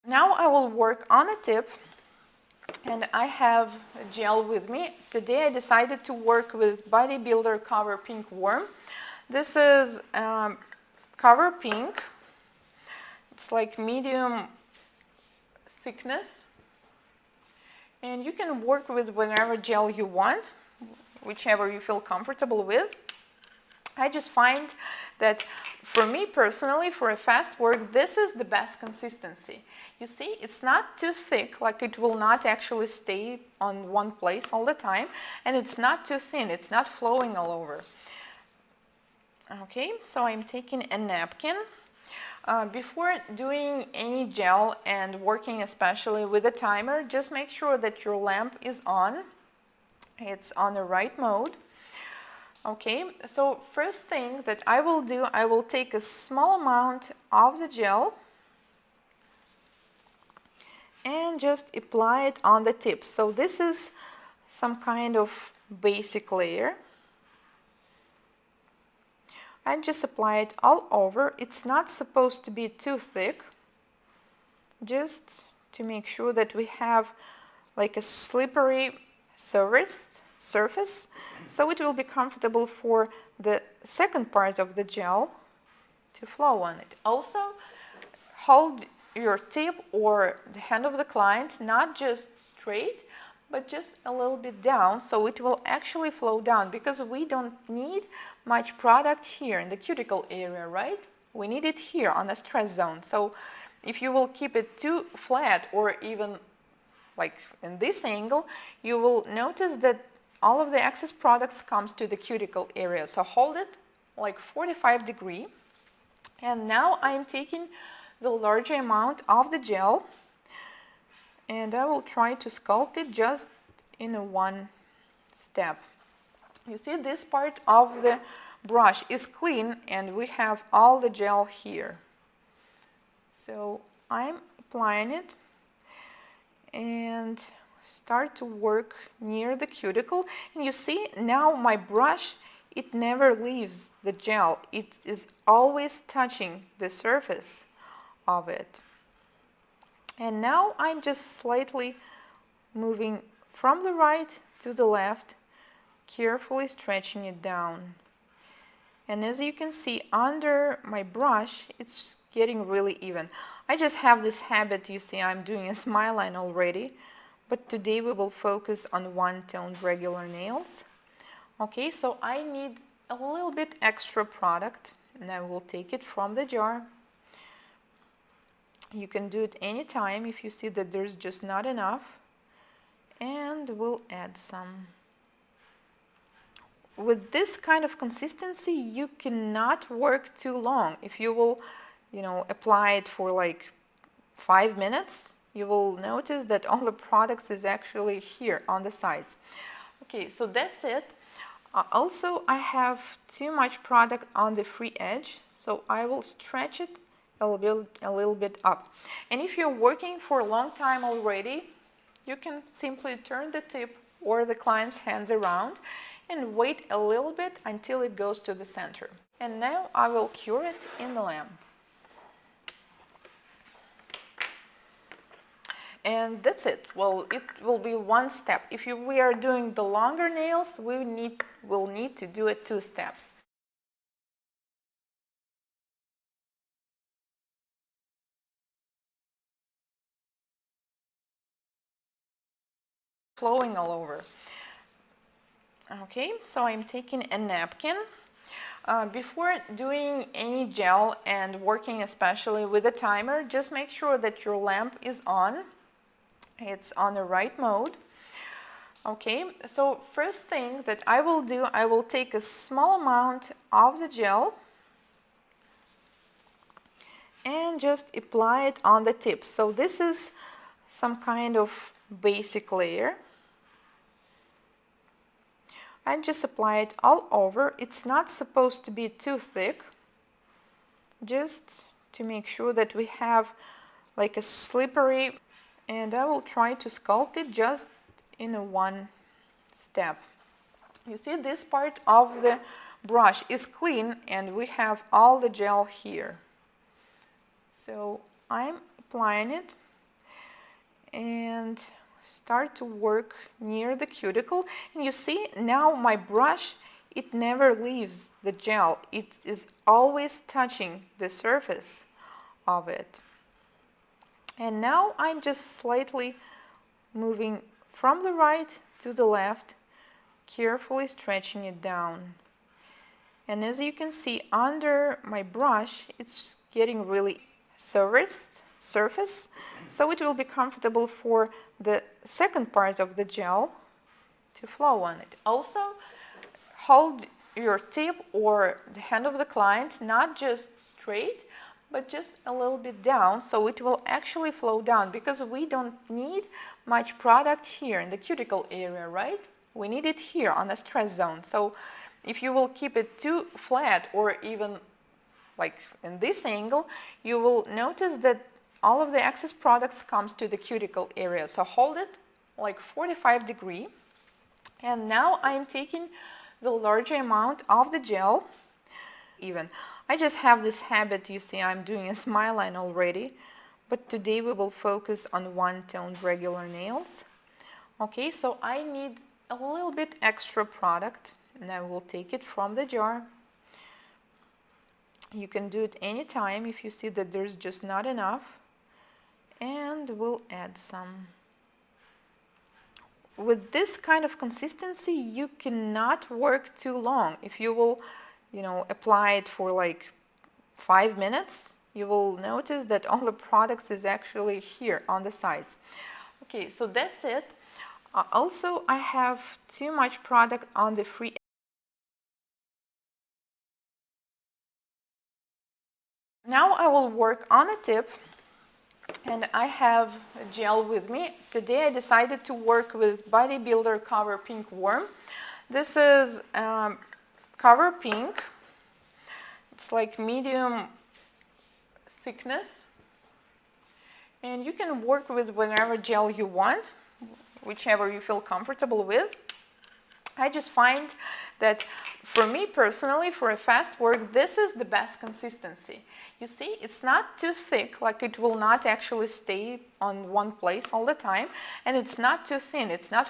Now I will work on a tip, and I have a gel with me. Today I decided to work with Body Builder Cover Pink Worm. This is Cover Pink. It's like medium thickness, and you can work with whatever gel you want, whichever you feel comfortable with. I just find that for me personally, for a fast work, this is the best consistency. You see, it's not too thick, like it will not actually stay on one place all the time, and it's not too thin, it's not flowing all over. Okay, so I'm taking a napkin. Before doing any gel and working especially with a timer, just make sure that your lamp is on. It's on the right mode. Okay, so first thing that I will do, I will take a small amount of the gel and just apply it on the tip. So this is some kind of basic layer. I just apply it all over. It's not supposed to be too thick, just to make sure that we have like a slippery surface, so it will be comfortable for the second part of the gel to flow on it. Also, hold your tip or the hand of the client not just straight, but just a little bit down, so it will actually flow down, because we don't need much product here in the cuticle area, right? We need it here on the stress zone. So if you will keep it too flat or even like in this angle, you will notice that all of the excess products comes to the cuticle area. So hold it like 45 degrees. And now I'm taking the larger amount of the gel, and I will try to sculpt it just in a one step. You see, this part of the brush is clean and we have all the gel here. So I'm applying it and start to work near the cuticle, and you see now my brush, it never leaves the gel, it is always touching the surface of it. And now I'm just slightly moving from the right to the left, carefully stretching it down. And as you can see, under my brush, it's getting really even. I just have this habit, you see, I'm doing a smile line already, but today we will focus on one-toned regular nails. Okay, so I need a little bit extra product, and I will take it from the jar. You can do it anytime if you see that there's just not enough, and we'll add some. With this kind of consistency, you cannot work too long. If you will, apply it for like 5 minutes, you will notice that all the products is actually here on the sides. Okay, so that's it. Also, I have too much product on the free edge, so I will stretch it a little bit up. And if you're working for a long time already, you can simply turn the tip or the client's hands around and wait a little bit until it goes to the center. And now I will cure it in the lamp. And that's it. Well, it will be one step. If we are doing the longer nails, we'll need to do it 2 steps. Flowing all over. Okay, so I'm taking a napkin. Before doing any gel and working especially with a timer, just make sure that your lamp is on. It's on the right mode. Okay, so first thing that I will do, I will take a small amount of the gel and just apply it on the tip. So this is some kind of basic layer. I just apply it all over. It's not supposed to be too thick, just to make sure that we have like a slippery, and I will try to sculpt it just in a one step. You see, this part of the brush is clean and we have all the gel here. So I'm applying it and start to work near the cuticle. And you see now my brush, it never leaves the gel. It is always touching the surface of it. And now I'm just slightly moving from the right to the left, carefully stretching it down. And as you can see, under my brush, it's getting really surface, so it will be comfortable for the second part of the gel to flow on it. Also, hold your tip or the hand of the client not just straight, but just a little bit down, so it will actually flow down, because we don't need much product here in the cuticle area, right? We need it here on the stress zone. So if you will keep it too flat or even like in this angle, you will notice that all of the excess products comes to the cuticle area. So hold it like 45 degrees. And now I'm taking the larger amount of the gel. Even I just have this habit, you see, I'm doing a smile line already, but today we will focus on one-toned regular nails. Okay, so I need a little bit extra product, and I will take it from the jar. You can do it anytime if you see that there's just not enough, and we'll add some. With this kind of consistency, you cannot work too long. If you will, apply it for like 5 minutes, you will notice that all the products is actually here on the sides. Okay, so that's it. Also, I have too much product on the free. Now I will work on a tip, and I have a gel with me. Today I decided to work with Body Builder Cover Pink Worm. This is Cover Pink. It's like medium thickness, and you can work with whatever gel you want, whichever you feel comfortable with. I just find that for me personally, for a fast work, this is the best consistency. You see, it's not too thick, like it will not actually stay on one place all the time, and it's not too thin, it's not